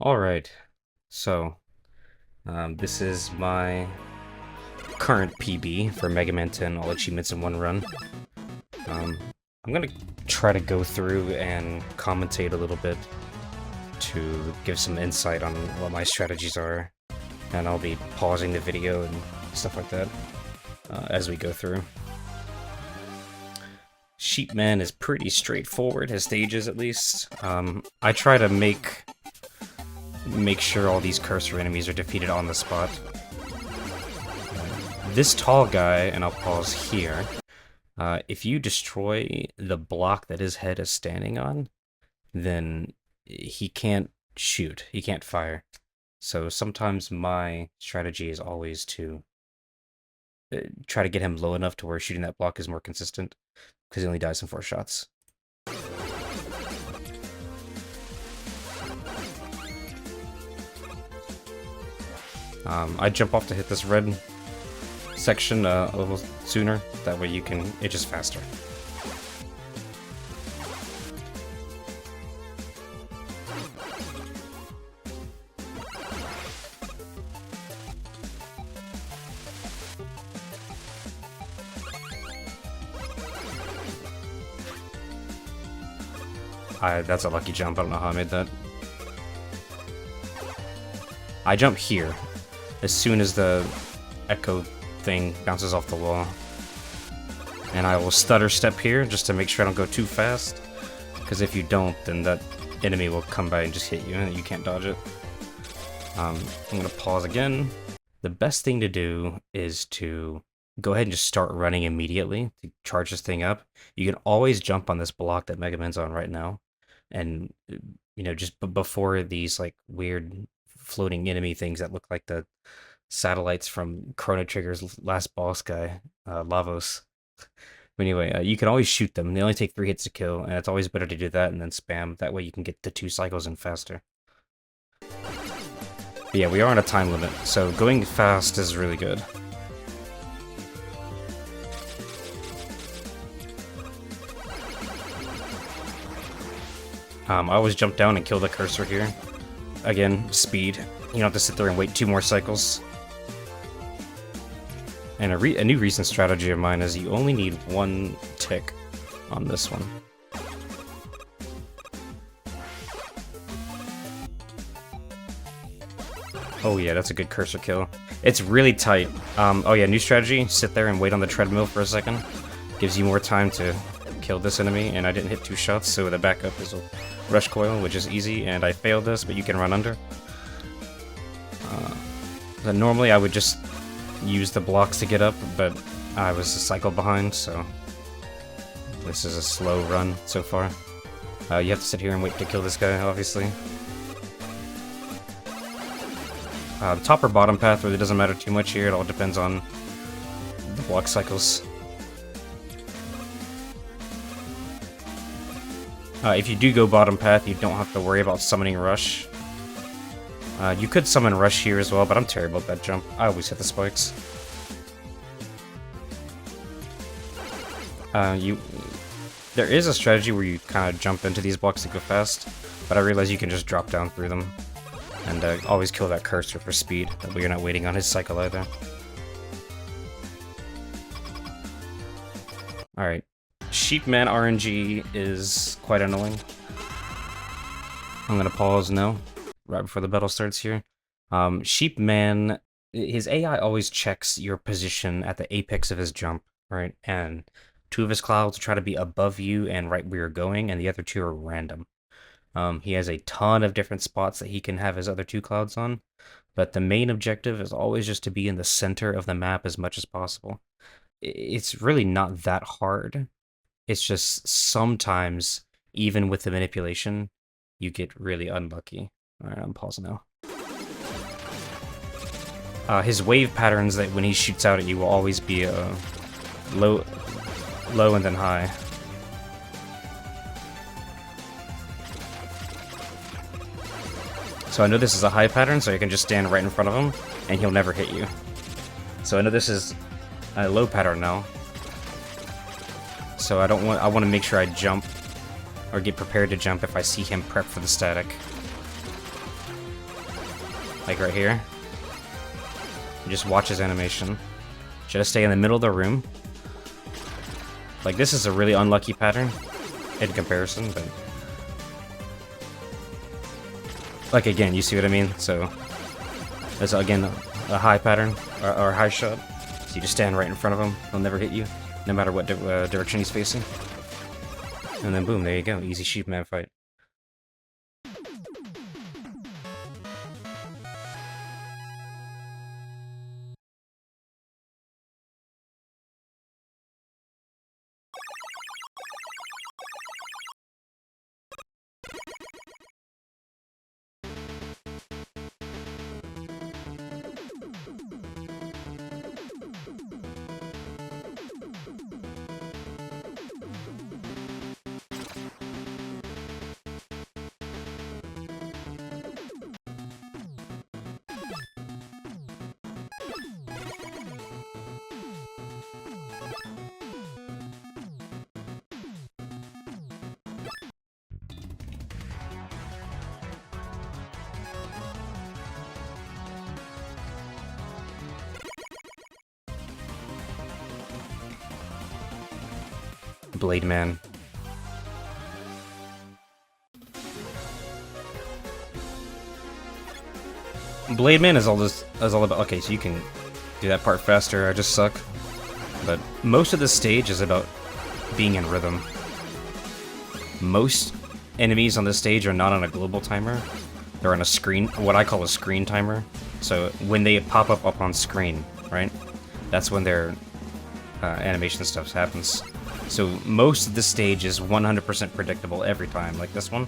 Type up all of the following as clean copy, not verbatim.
Alright, so this is my current PB for Mega Man 10, all achievements in one run. I'm gonna try to go through and commentate a little bit to give some insight on what my strategies are, and I'll be pausing the video and stuff like that as we go through. Sheepman is pretty straightforward, his stages at least. I try to make sure all these cursor enemies are defeated on the spot. This tall guy, and I'll pause here, if you destroy the block that his head is standing on, then he can't shoot, he can't fire. So sometimes my strategy is always to try to get him low enough to where shooting that block is more consistent, because he only dies in 4 shots. I jump off to hit this red section a little sooner, that way you can itch faster. That's a lucky jump, I don't know how I made that. I jump here as soon as the echo thing bounces off the wall. And I will stutter step here just to make sure I don't go too fast, because if you don't, then that enemy will come by and just hit you and you can't dodge it. I'm gonna pause again. The best thing to do is to go ahead and just start running immediately to charge this thing up. You can always jump on this block that Mega Man's on right now, and just before these like weird floating enemy things that look like the satellites from Chrono Trigger's last boss guy, Lavos. But anyway, you can always shoot them. They only take 3 hits to kill, and it's always better to do that and then spam. That way you can get the 2 cycles in faster. But yeah, we are on a time limit, so going fast is really good. I always jump down and kill the cursor here. Again, speed. You don't have to sit there and wait 2 more cycles. And a new recent strategy of mine is you only need 1 tick on this one. Oh yeah, that's a good cursor kill. It's really tight. Oh yeah, new strategy, sit there and wait on the treadmill for a second. Gives you more time to kill this enemy, and I didn't hit 2 shots, so the backup is a rush coil, which is easy, and I failed this, but you can run under. Normally I would just use the blocks to get up, but I was a cycle behind, so this is a slow run so far. You have to sit here and wait to kill this guy, obviously. Top or bottom path really doesn't matter too much here, it all depends on the block cycles. If you do go bottom path, you don't have to worry about summoning Rush. You could summon Rush here as well, but I'm terrible at that jump. I always hit the spikes. There is a strategy where you kind of jump into these blocks to go fast, but I realize you can just drop down through them. And always kill that cursor for speed, that way you're not waiting on his cycle either. Alright. Sheepman RNG is quite annoying. I'm gonna pause now, right before the battle starts here. Sheepman, his AI always checks your position at the apex of his jump, right? And 2 of his clouds try to be above you and right where you're going, and the other 2 are random. He has a ton of different spots that he can have his other 2 clouds on, but the main objective is always just to be in the center of the map as much as possible. It's really not that hard. It's just sometimes, even with the manipulation, you get really unlucky. Alright, I'm pausing now. His wave patterns that when he shoots out at you will always be low and then high. So I know this is a high pattern, so I can just stand right in front of him, and he'll never hit you. So I know this is a low pattern now. So I want to make sure I jump or get prepared to jump if I see him prep for the static. Like right here. You just watch his animation. Should I stay in the middle of the room? Like, this is a really unlucky pattern in comparison, but... Like, again, you see what I mean? So, that's, again, a high pattern, or a high shot. So you just stand right in front of him, he'll never hit you, no matter what direction he's facing. And then boom, there you go, easy sheepman fight. Blade Man. Blade Man is all about. Okay, so you can do that part faster. I just suck. But most of the stage is about being in rhythm. Most enemies on this stage are not on a global timer. They're on a screen, what I call a screen timer. So when they pop up on screen, right? That's when their animation stuff happens. So most of the stage is 100% predictable every time, like this one.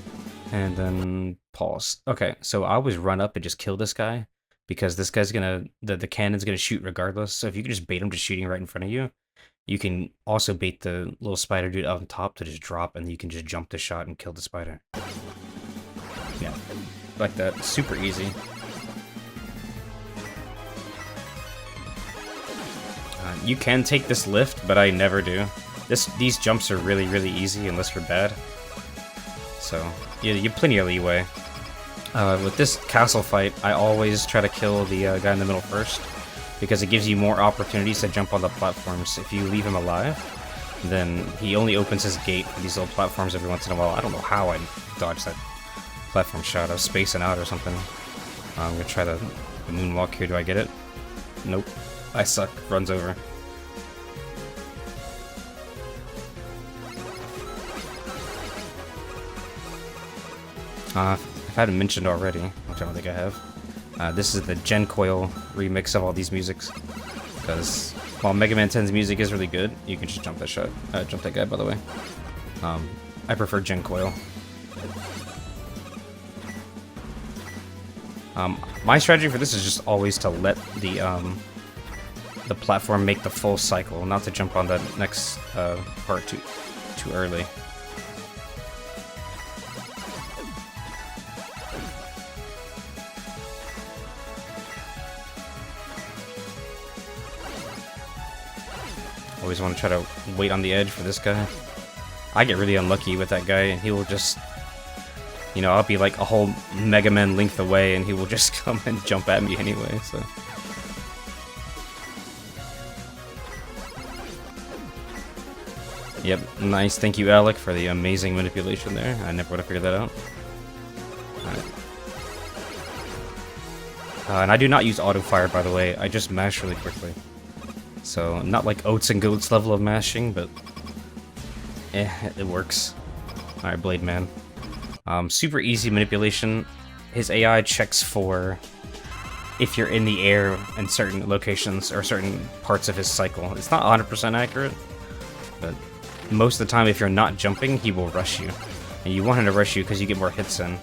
And then pause. Okay, so I always run up and just kill this guy, because this guy's gonna, the cannon's gonna shoot regardless. So if you can just bait him to shooting right in front of you, you can also bait the little spider dude up on top to just drop, and you can just jump the shot and kill the spider. Yeah, like that. Super easy. You can take this lift, but I never do. These jumps are really, really easy unless you're bad. So, yeah, you have plenty of leeway. With this castle fight, I always try to kill the guy in the middle first, because it gives you more opportunities to jump on the platforms. If you leave him alive, then he only opens his gate for these little platforms every once in a while. I don't know how I dodged that platform shot. I was spacing out or something. I'm gonna try the moonwalk here. Do I get it? Nope. I suck. Runs over. If I haven't mentioned already, which I don't think I have, this is the Gen Coil remix of all these musics. Because while Mega Man 10's music is really good, you can just jump that shot. Jump that guy, by the way. I prefer Gen Coil. My strategy for this is just always to let the platform make the full cycle, not to jump on the next part too early. Always want to try to wait on the edge for this guy. I get really unlucky with that guy, and he will just, you know, I'll be like a whole Mega Man length away, and he will just come and jump at me anyway, so. Yep, nice. Thank you, Alec, for the amazing manipulation there. I never would have figured that out. Alright. And I do not use auto fire, by the way. I just mash really quickly. So, not like Oats and Goats level of mashing, but it works. Alright, Blade Man. Super easy manipulation. His AI checks for if you're in the air in certain locations or certain parts of his cycle. It's not 100% accurate, but most of the time if you're not jumping, he will rush you. And you want him to rush you because you get more hits in.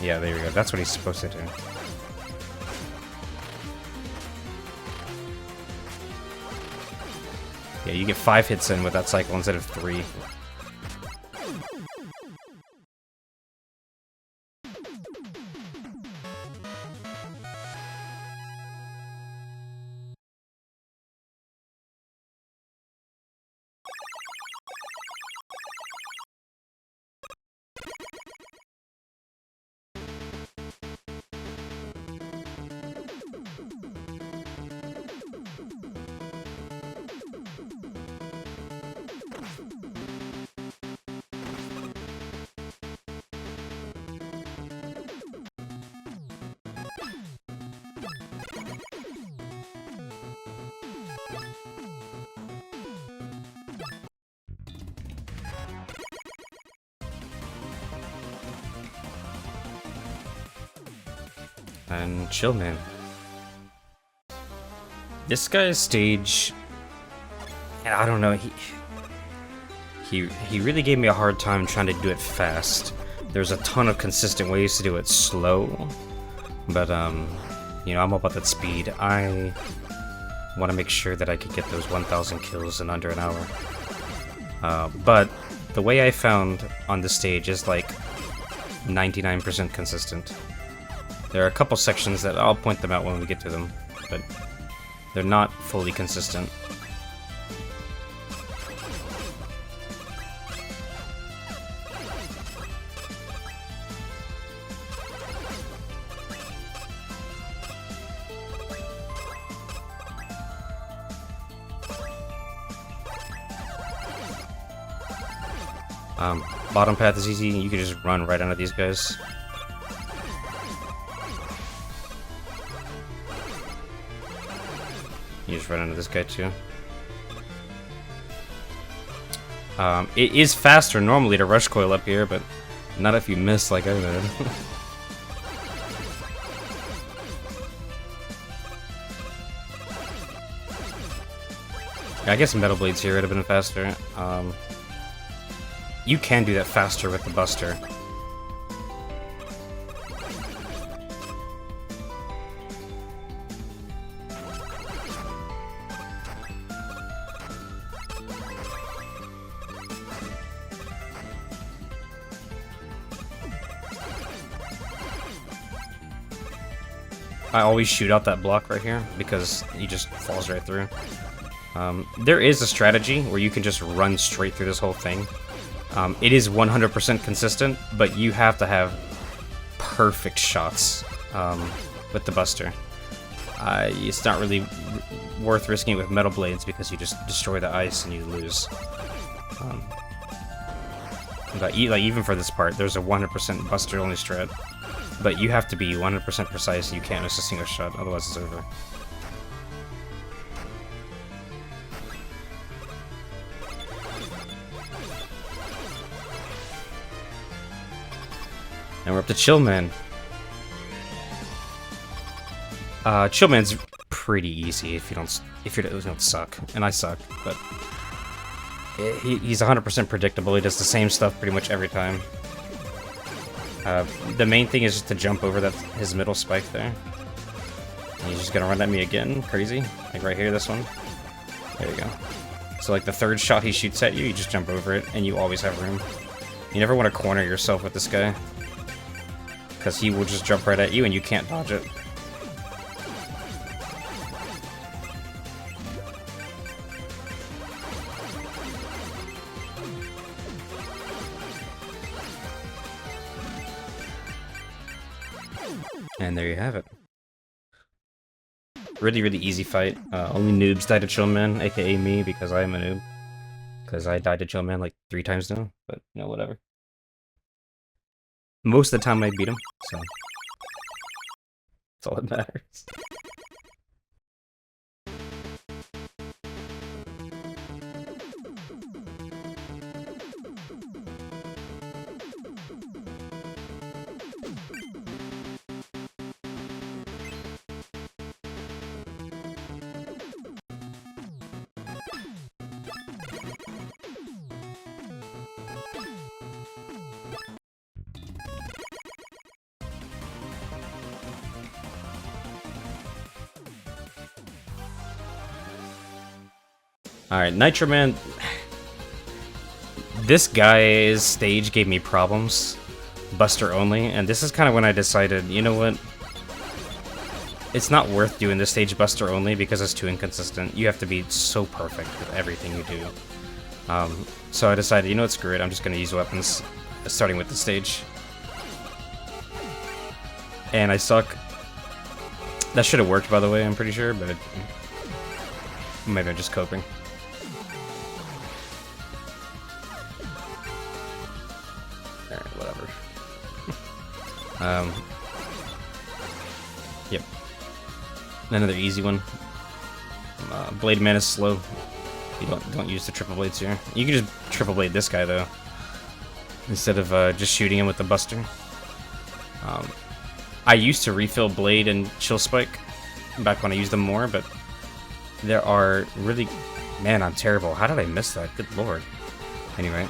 Yeah, there we go. That's what he's supposed to do. Yeah, you get 5 hits in with that cycle instead of 3. And chill, man. This guy's stage, I don't know, he really gave me a hard time trying to do it fast. There's a ton of consistent ways to do it slow, but you know, I'm all about that speed. I want to make sure that I could get those 1,000 kills in under an hour. But the way I found on the stage is like 99% consistent. There are a couple sections that I'll point them out when we get to them, but they're not fully consistent. Bottom path is easy, you can just run right under these guys. You just run into this guy too. It is faster normally to rush coil up here, but not if you miss like I did. I guess Metal Blades here would have been faster. You can do that faster with the Buster. I always shoot out that block right here because he just falls right through. There is a strategy where you can just run straight through this whole thing. It is 100% consistent, but you have to have perfect shots with the Buster. It's not really worth risking it with Metal Blades because you just destroy the ice and you lose. But even for this part, there's a 100% Buster only strat. But you have to be 100% precise, you can't miss a single shot, otherwise it's over. And we're up to Chillman. Chillman's pretty easy if you don't suck, and I suck, but he's 100% predictable. He does the same stuff pretty much every time. The main thing is just to jump over his middle spike there. And he's just gonna run at me again, crazy. Like right here, this one. There you go. So like the third shot he shoots at you, you just jump over it, and you always have room. You never want to corner yourself with this guy, because he will just jump right at you and you can't dodge it. And there you have it. Really, really easy fight. Only noobs die to Chillman, aka me, because I am a noob. Because I died to Chillman like 3 times now, but you know, whatever. Most of the time I beat him, so that's all that matters. Alright, Nitro Man. This guy's stage gave me problems. Buster only, and this is kind of when I decided, you know what? It's not worth doing this stage Buster only because it's too inconsistent. You have to be so perfect with everything you do. So I decided, you know what, screw it, I'm just going to use weapons, starting with the stage. And I suck. That should have worked, by the way, I'm pretty sure, but maybe I'm just coping. Alright, whatever. Yep. Another easy one. Blade Man is slow. You don't use the triple blades here. You can just triple blade this guy though, instead of just shooting him with the Buster. I used to refill Blade and Chill Spike back when I used them more, but there are really... Man, I'm terrible. How did I miss that? Good lord. Anyway.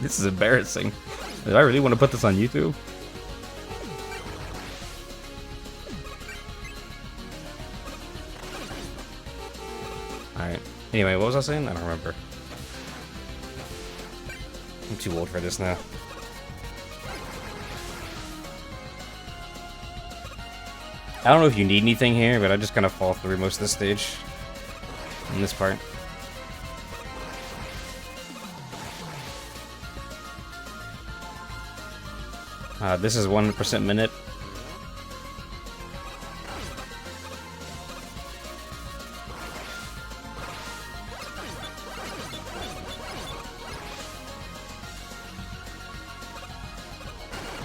This is embarrassing. Do I really want to put this on YouTube? Alright. Anyway, what was I saying? I don't remember. I'm too old for this now. I don't know if you need anything here, but I just kind of fall through most of the stage in this part. This is 1% minute.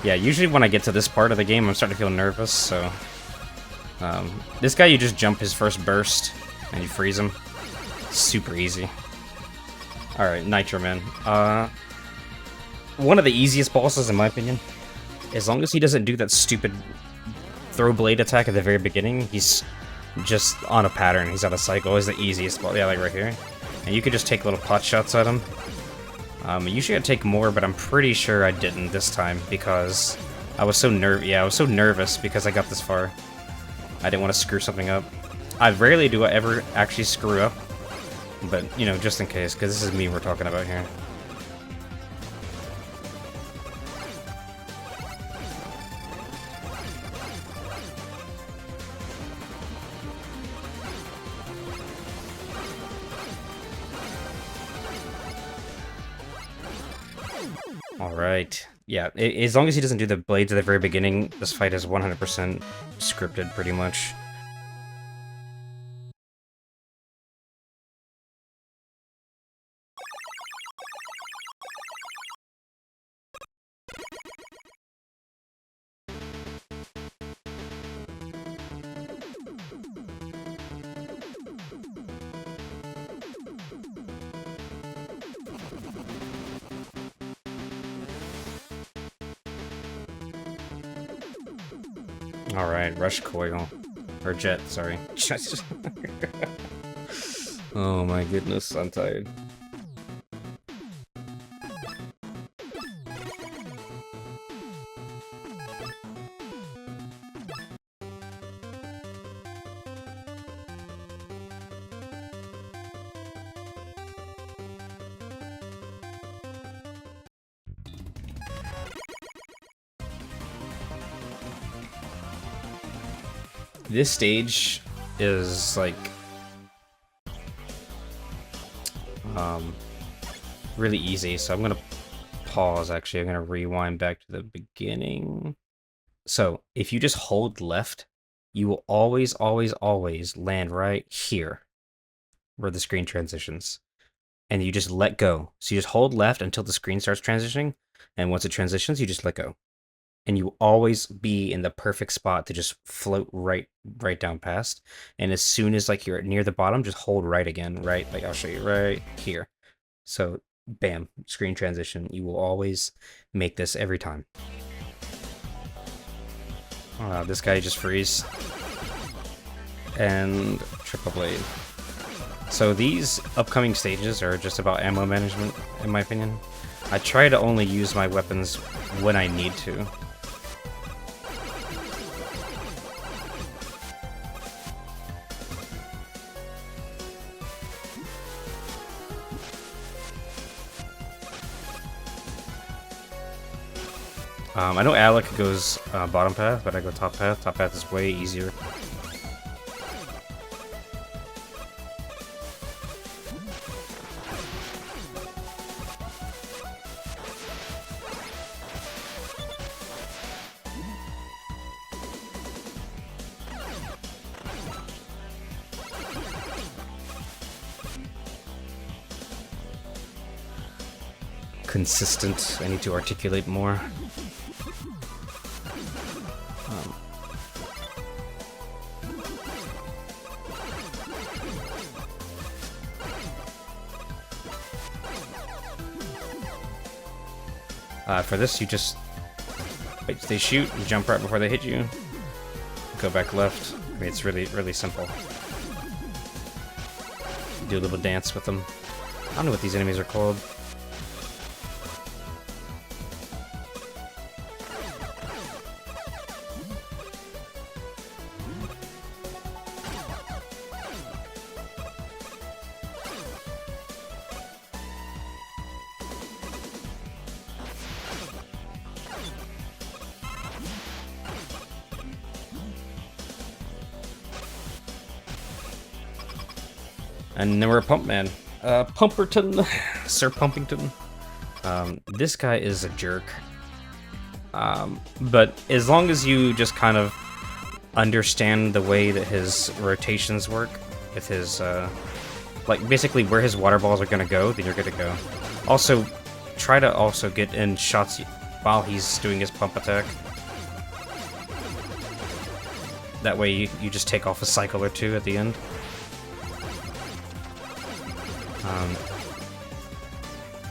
Yeah, usually when I get to this part of the game, I'm starting to feel nervous, so... this guy, you just jump his first burst, and you freeze him. Super easy. Alright, Nitro Man. One of the easiest bosses, in my opinion. As long as he doesn't do that stupid throw blade attack at the very beginning, he's just on a pattern. He's on a cycle. He's the easiest boss. Yeah, like right here. And you could just take little pot shots at him. Usually I'd take more, but I'm pretty sure I didn't this time because I was so nervous because I got this far. I didn't want to screw something up. I rarely do I ever actually screw up, but, you know, just in case, because this is me we're talking about here. Alright. Yeah, as long as he doesn't do the blades at the very beginning, this fight is 100% scripted, pretty much. Alright, Rush Coil. Or Jet, sorry. Oh my goodness, I'm tired. This stage is like really easy, so I'm gonna pause. Actually, I'm gonna rewind back to the beginning. So if you just hold left, you will always land right here where the screen transitions, and you just let go. So you just hold left until the screen starts transitioning, and once it transitions, you just let go. And you always be in the perfect spot to just float right down past. And as soon as like you're near the bottom, just hold right again, right? Like I'll show you right here. So bam, screen transition. You will always make this every time. This guy just freeze. And triple blade. So these upcoming stages are just about ammo management, in my opinion. I try to only use my weapons when I need to. I know Alec goes bottom path, but I go top path. Top path is way easier. Consistent. I need to articulate more. For this, you just Wait, they shoot, you jump right before they hit you. Go back left. I mean, it's really, really simple. Do a little dance with them. I don't know what these enemies are called. And then we're a Pump Man. Pumperton. Sir Pumpington. This guy is a jerk. But as long as you just kind of understand the way that his rotations work, with his, like, basically where his water balls are gonna go, then you're good to go. Also, try to also get in shots while he's doing his pump attack. That way you just take off a cycle or two at the end.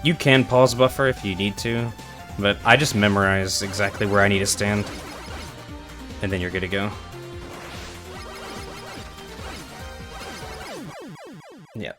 You can pause buffer if you need to, but I just memorize exactly where I need to stand, and then you're good to go. Yeah.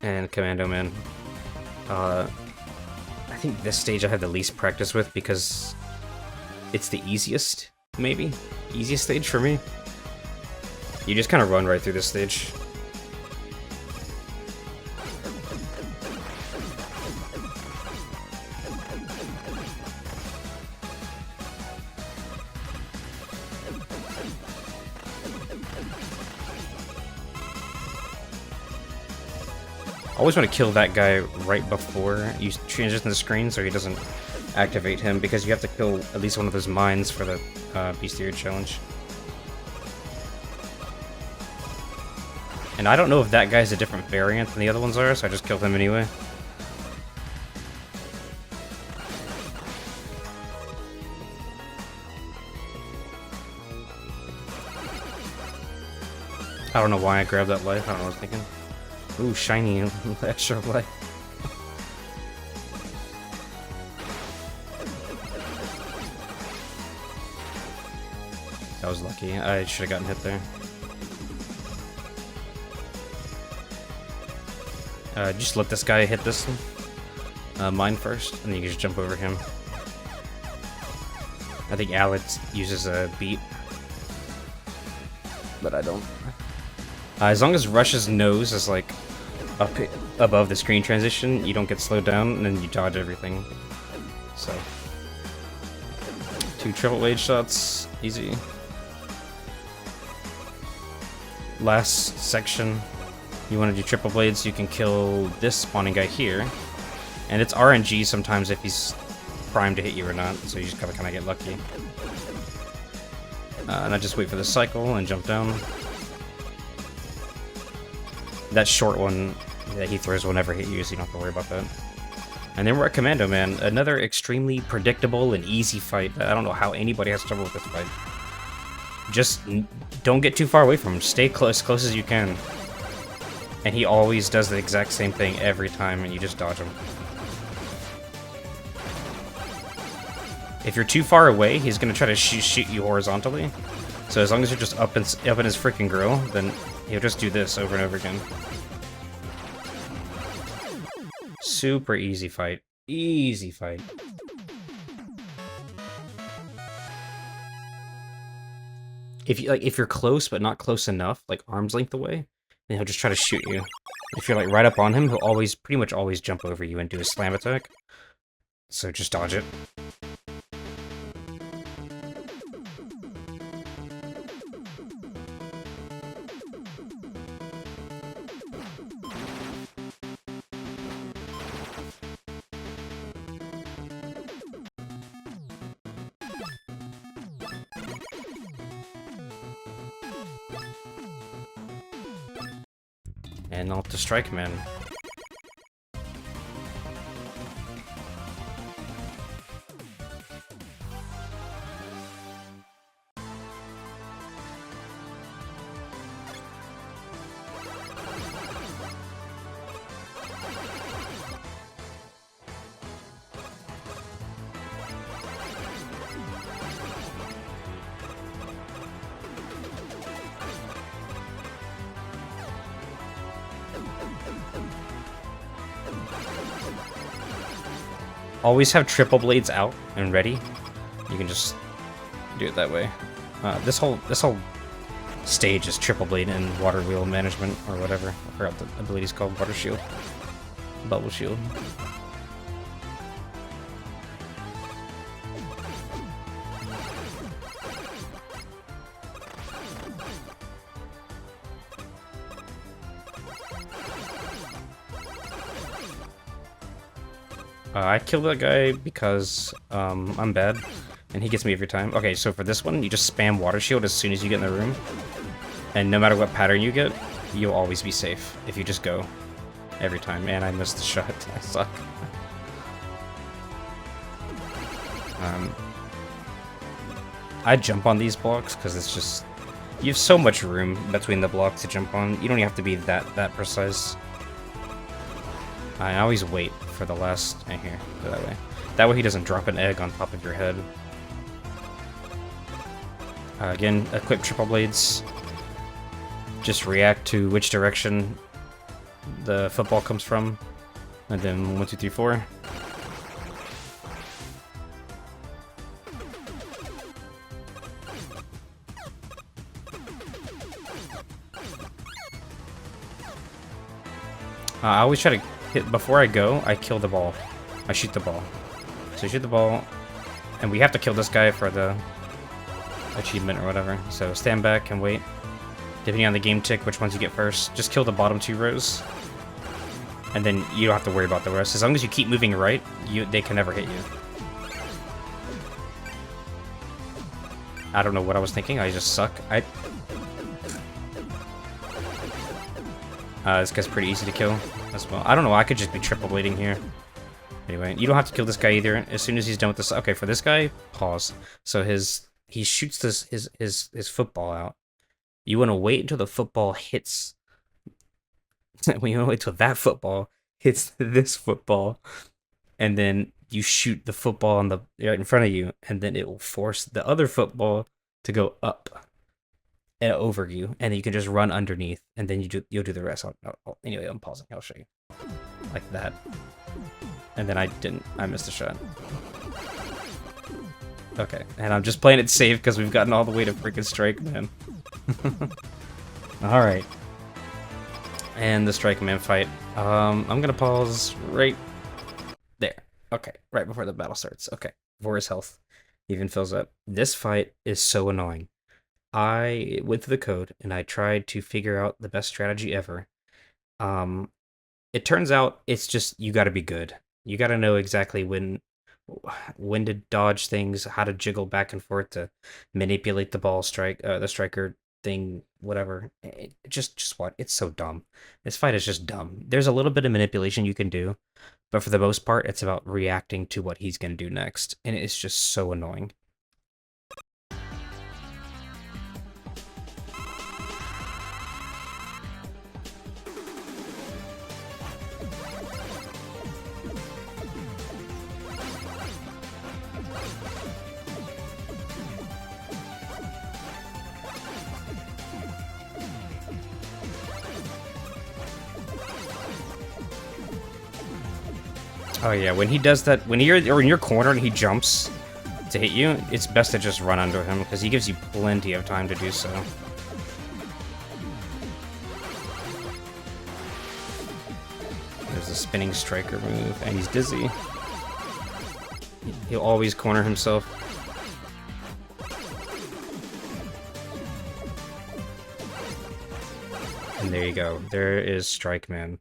And Commando Man. I think this stage I have the least practice with because it's the easiest, maybe? Easiest stage for me. You just kind of run right through this stage. I always want to kill that guy right before you transition the screen so he doesn't activate him, because you have to kill at least one of those mines for the Bestiary challenge. And I don't know if that guy's a different variant than the other ones are, so I just killed him anyway. I don't know why I grabbed that life, I don't know what I was thinking. Ooh, shiny extra life. That was lucky. I should have gotten hit there. Just let this guy hit this mine first, and then you can just jump over him. I think Alex uses a beat, but I don't. As long as Rush's nose is like up above the screen transition, you don't get slowed down, and then you dodge everything. So, 2 triple blade shots, easy. Last section, you want to do triple blades, you can kill this spawning guy here, and it's RNG sometimes if he's primed to hit you or not, so you just gotta kind of get lucky. And I just wait for the cycle and jump down. That short one that he throws will never hit you, so you don't have to worry about that. And then we're at Commando Man, another extremely predictable and easy fight. I don't know how anybody has trouble with this fight. Just don't get too far away from him. Stay close as you can. And he always does the exact same thing every time, and you just dodge him. If you're too far away, he's gonna try to shoot you horizontally. So as long as you're just up in his freaking grill, then he'll just do this over and over again. Super easy fight. Easy fight. If you're close but not close enough, like arm's length away, then he'll just try to shoot you. If you're like right up on him, he'll pretty much always jump over you and do a slam attack. So just dodge it. And off to Strike Man. Always have triple blades out and ready. You can just do it that way. This whole stage is triple blade and water wheel management or whatever. I forgot the ability's called. Water shield, bubble shield. I kill that guy because I'm bad, and he gets me every time. Okay, so for this one, you just spam Water Shield as soon as you get in the room, and no matter what pattern you get, you'll always be safe if you just go every time. And I missed the shot. I suck. I jump on these blocks because it's just... You have so much room between the blocks to jump on. You don't even have to be that precise. I always wait for the last... here, go that way. That way he doesn't drop an egg on top of your head. Again, equip triple blades. Just react to which direction the football comes from. And then 1, 2, 3, 4. I always try to hit, before I go, I kill the ball. I shoot the ball. So you shoot the ball, and we have to kill this guy for the achievement or whatever. So stand back and wait. Depending on the game tick, which ones you get first. Just kill the bottom 2 rows. And then you don't have to worry about the rest. As long as you keep moving right, they can never hit you. I don't know what I was thinking, I just suck. This guy's pretty easy to kill as well. I don't know, I could just be triple blading here. Anyway, you don't have to kill this guy either. As soon as he's done with this... Okay, for this guy, pause. So he shoots his football out. You want to wait until the football hits... when you want to wait until that football hits this football. And then you shoot the football on right in front of you. And then it will force the other football to go up and over you, and then you can just run underneath, and then you'll do the rest. Anyway, I'm pausing. I'll show you like that. And then I missed a shot. Okay, and I'm just playing it safe because we've gotten all the way to freaking Strike Man. All right, and the Strike Man fight. I'm gonna pause right there. Okay, right before the battle starts. Okay, before his health even fills up. This fight is so annoying. I went through the code and I tried to figure out the best strategy ever. It turns out it's just you got to be good. You got to know exactly when to dodge things, how to jiggle back and forth to manipulate the ball strike, the striker thing, whatever. Just what? It's so dumb. This fight is just dumb. There's a little bit of manipulation you can do, but for the most part, it's about reacting to what he's gonna do next, and it's just so annoying. Oh yeah, when he does that, when you're in your corner and he jumps to hit you, it's best to just run under him, because he gives you plenty of time to do so. There's a spinning striker move, and he's dizzy. He'll always corner himself. And there you go. There is Strike Man.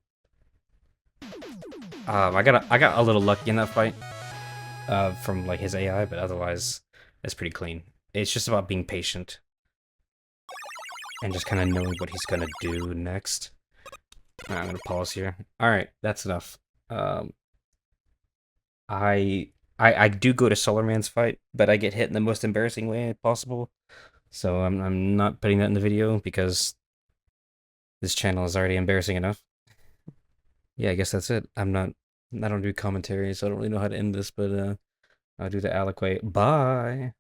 I got a little lucky in that fight from like his AI, but otherwise it's pretty clean. It's just about being patient and just kind of knowing what he's gonna do next. I'm gonna pause here. All right, that's enough. Um, I I do go to Solar Man's fight, but I get hit in the most embarrassing way possible. So I'm not putting that in the video because this channel is already embarrassing enough. Yeah, I guess that's it. I don't do commentary, so I don't really know how to end this, but I'll do the aliquate. Bye.